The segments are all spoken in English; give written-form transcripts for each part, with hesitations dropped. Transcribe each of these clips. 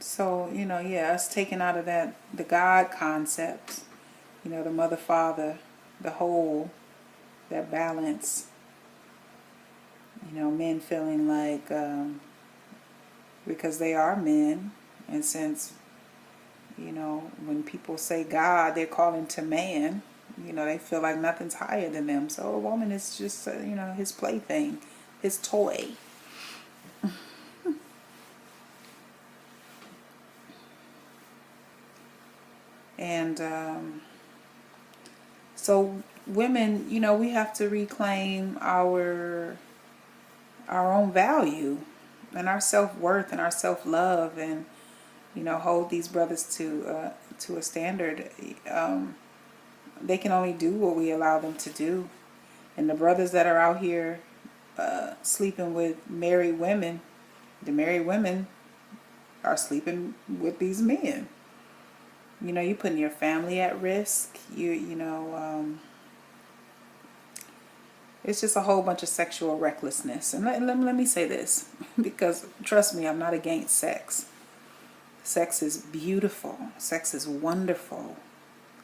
So, yeah, us taking out of that the God concept, the mother, father, the whole, that balance, men feeling like, because they are men, and since, when people say God, they're calling to man, they feel like nothing's higher than them. So a woman is just, his plaything, his toy. And so women, we have to reclaim our own value and our self-worth and our self-love, and hold these brothers to a standard. They can only do what we allow them to do. And the brothers that are out here sleeping with married women, the married women are sleeping with these men. You're putting your family at risk. It's just a whole bunch of sexual recklessness. And let me say this, because trust me, I'm not against sex. Sex is beautiful. Sex is wonderful.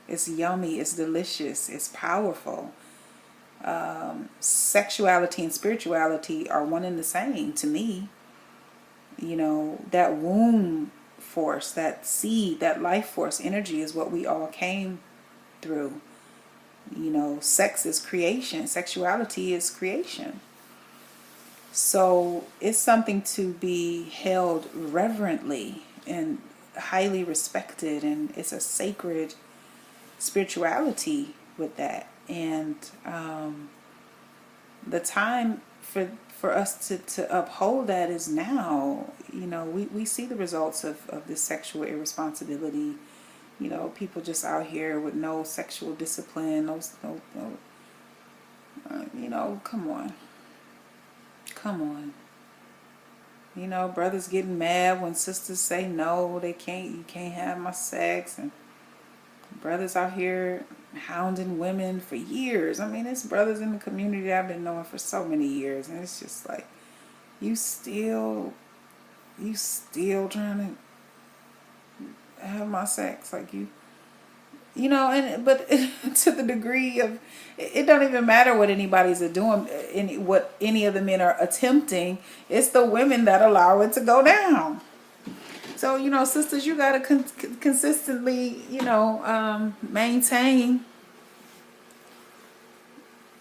It's yummy. It's delicious. It's powerful. Sexuality and spirituality are one and the same to me. That womb force, that seed, that life force energy is what we all came through. Sex is creation. Sexuality is creation. So it's something to be held reverently and highly respected, and it's a sacred spirituality with that. And the time for us to uphold that is now. We see the results of this sexual irresponsibility. People just out here with no sexual discipline, no come on. Come on. Brothers getting mad when sisters say no, you can't have my sex, and brothers out here hounding women for years. I mean, it's brothers in the community that I've been knowing for so many years, and it's just like, you still trying to have my sex, like but to the degree of, it don't even matter what anybody's doing, what any of the men are attempting. It's the women that allow it to go down. So, sisters, you got to consistently, maintain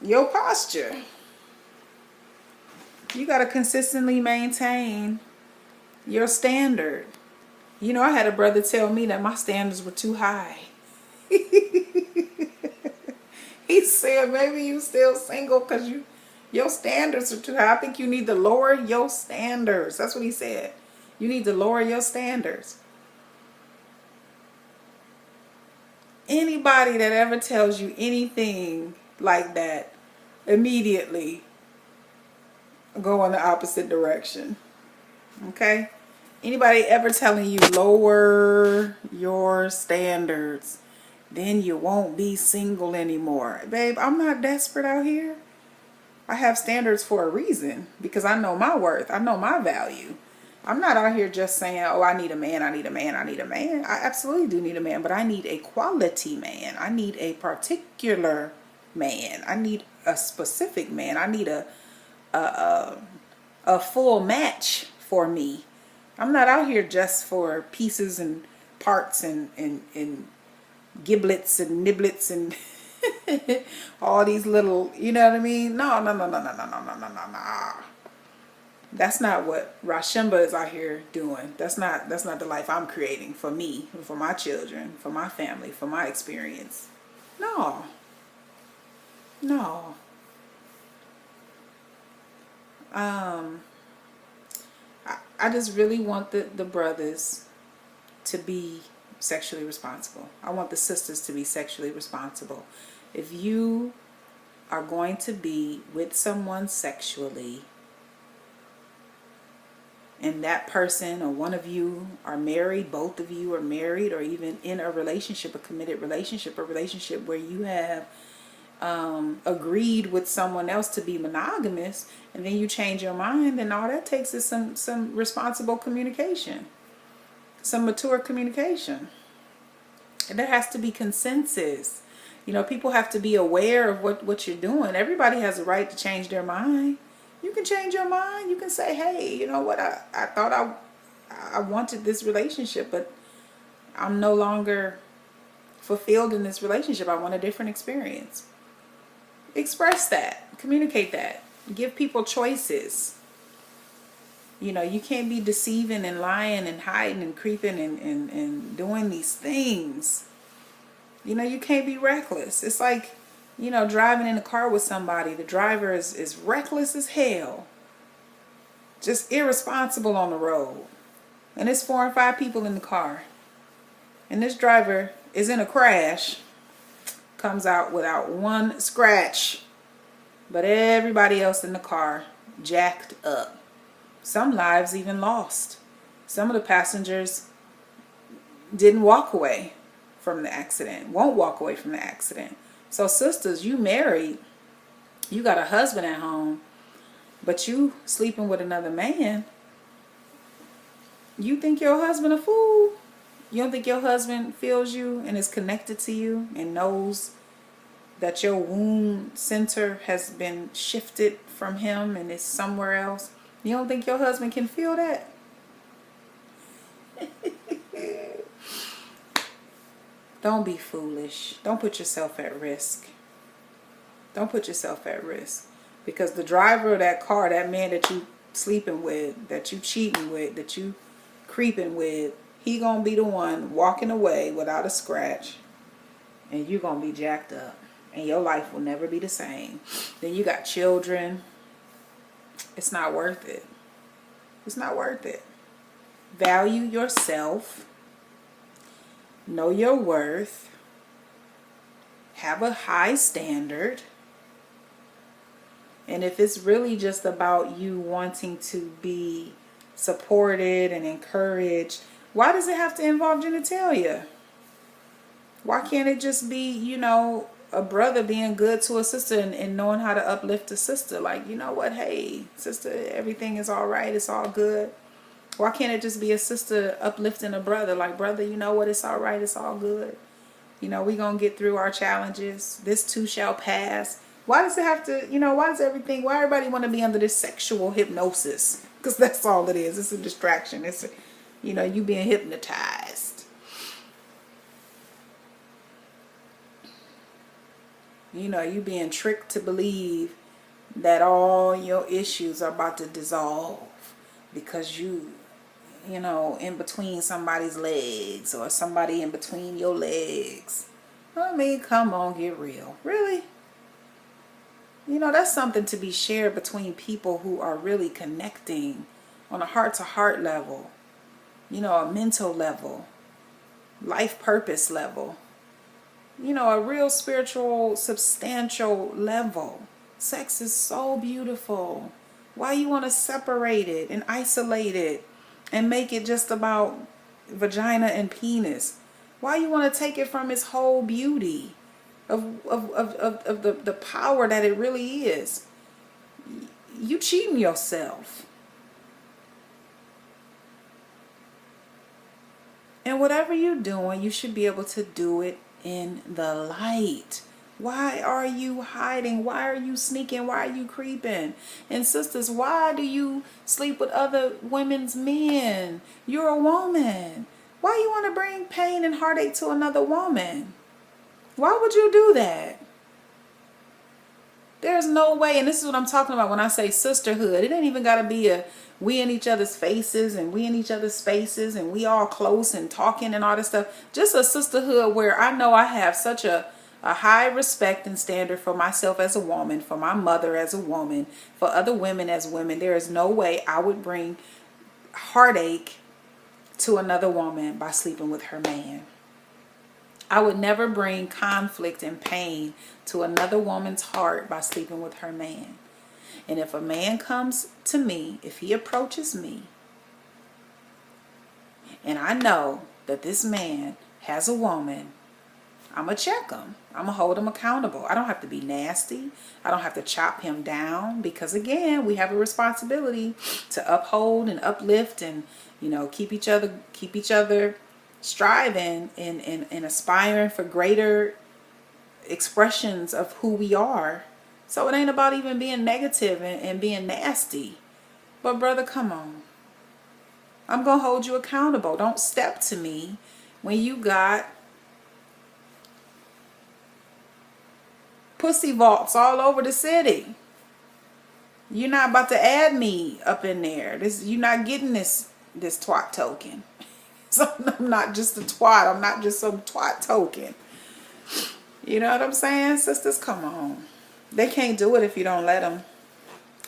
your posture. You got to consistently maintain your standard. I had a brother tell me that my standards were too high. He said, maybe you still single because your standards are too high. I think you need to lower your standards. That's what he said. You need to lower your standards. Anybody that ever tells you anything like that, immediately go in the opposite direction. Okay? Anybody ever telling you lower your standards, then you won't be single anymore. Babe, I'm not desperate out here. I have standards for a reason, because I know my worth. I know my value. I'm not out here just saying, oh, I need a man, I need a man, I need a man. I absolutely do need a man, but I need a quality man. I need a particular man. I need a specific man. I need a full match for me. I'm not out here just for pieces and parts and giblets and niblets and all these little, you know what I mean? No. That's not what Rashimba is out here doing. That's not the life I'm creating for me, for my children, for my family, for my experience. No. I just really want the brothers to be sexually responsible. I want the sisters to be sexually responsible. If you are going to be with someone sexually, and that person or one of you are married, both of you are married, or even in a relationship, a committed relationship, a relationship where you have agreed with someone else to be monogamous, and then you change your mind, and all that takes is some responsible communication. some mature communication. And there has to be consensus. You know, people have to be aware of what you're doing. Everybody has a right to change their mind. You can change your mind. You can say, hey, you know what, I thought I wanted this relationship, but I'm no longer fulfilled in this relationship. I want a different experience. Express that. Communicate that. Give people choices. You know, you can't be deceiving and lying and hiding and creeping and doing these things. You know, you can't be reckless. It's like, you know, driving in a car with somebody. The driver is reckless as hell. Just irresponsible on the road. And there's 4 and 5 people in the car. And this driver is in a crash. Comes out without one scratch. But everybody else in the car jacked up. Some lives even lost. Some of the passengers didn't walk away from the accident. Won't walk away from the accident. So sisters, you married. You got a husband at home. But you sleeping with another man. You think your husband a fool? You don't think your husband feels you and is connected to you and knows that your wound center has been shifted from him and is somewhere else? You don't think your husband can feel that? Don't be foolish. Don't put yourself at risk. Don't put yourself at risk. Because the driver of that car, that man that you sleeping with, that you cheating with, that you creeping with, he gonna be the one walking away without a scratch. And you gonna be jacked up. And your life will never be the same. Then you got children. It's not worth it. It's not worth it. Value yourself. Know your worth. Have a high standard. And if it's really just about you wanting to be supported and encouraged, why does it have to involve genitalia? Why can't it just be, you know, a brother being good to a sister and knowing how to uplift a sister? Like, you know what, hey, sister, everything is all right. It's all good. Why can't it just be a sister uplifting a brother? Like, brother, you know what, it's all right. It's all good. You know, we going to get through our challenges. This too shall pass. Why does it have to, you know, why everybody want to be under this sexual hypnosis? Because that's all it is. It's a distraction. It's, you know, you being hypnotized. You know, you being tricked to believe that all your issues are about to dissolve because you know, in between somebody's legs or somebody in between your legs. I mean, come on, get real. Really? You know, that's something to be shared between people who are really connecting on a heart-to-heart level. You know, a mental level. Life purpose level. You know, a real spiritual, substantial level. Sex is so beautiful. Why you want to separate it and isolate it and make it just about vagina and penis? Why you want to take it from its whole beauty of the power that it really is? You cheating yourself. And whatever you're doing, you should be able to do it in the light. Why are you hiding? Why are you sneaking? Why are you creeping? And sisters, why do you sleep with other women's men? You're a woman. Why you want to bring pain and heartache to another woman? Why would you do that? There's no way, and this is what I'm talking about when I say sisterhood. It ain't even got to be a we in each other's faces and we in each other's spaces and we all close and talking and all this stuff. Just a sisterhood where I know I have such a high respect and standard for myself as a woman, for my mother as a woman, for other women as women. There is no way I would bring heartache to another woman by sleeping with her man. I would never bring conflict and pain to another woman's heart by sleeping with her man. And if a man comes to me, if he approaches me, and I know that this man has a woman, I'm going to check him. I'm going to hold him accountable. I don't have to be nasty. I don't have to chop him down, because again, we have a responsibility to uphold and uplift and, you know, keep each other striving and aspiring for greater expressions of who we are. So it ain't about even being negative and being nasty. But brother, come on. I'm going to hold you accountable. Don't step to me when you got pussy vaults all over the city. You're not about to add me up in there. You're not getting this twat token. So I'm not just a twat. I'm not just some twat token. You know what I'm saying? Sisters, come on. They can't do it if you don't let them.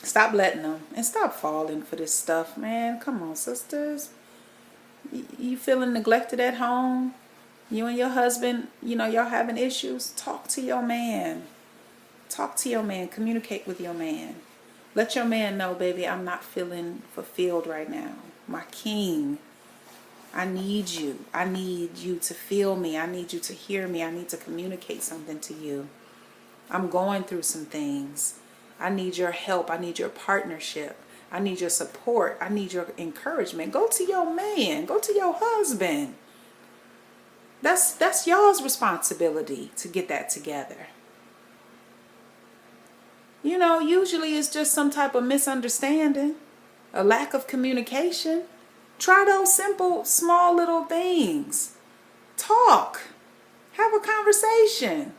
Stop letting them. And stop falling for this stuff, man. Come on, sisters. You feeling neglected at home? You and your husband, you know, y'all having issues? Talk to your man. Talk to your man. Communicate with your man. Let your man know, baby, I'm not feeling fulfilled right now. My king, I need you. I need you to feel me. I need you to hear me. I need to communicate something to you. I'm going through some things. I need your help. I need your partnership. I need your support. I need your encouragement. Go to your man. Go to your husband. That's y'all's responsibility to get that together. You know, usually it's just some type of misunderstanding, a lack of communication. Try those simple, small little things. Talk. Have a conversation.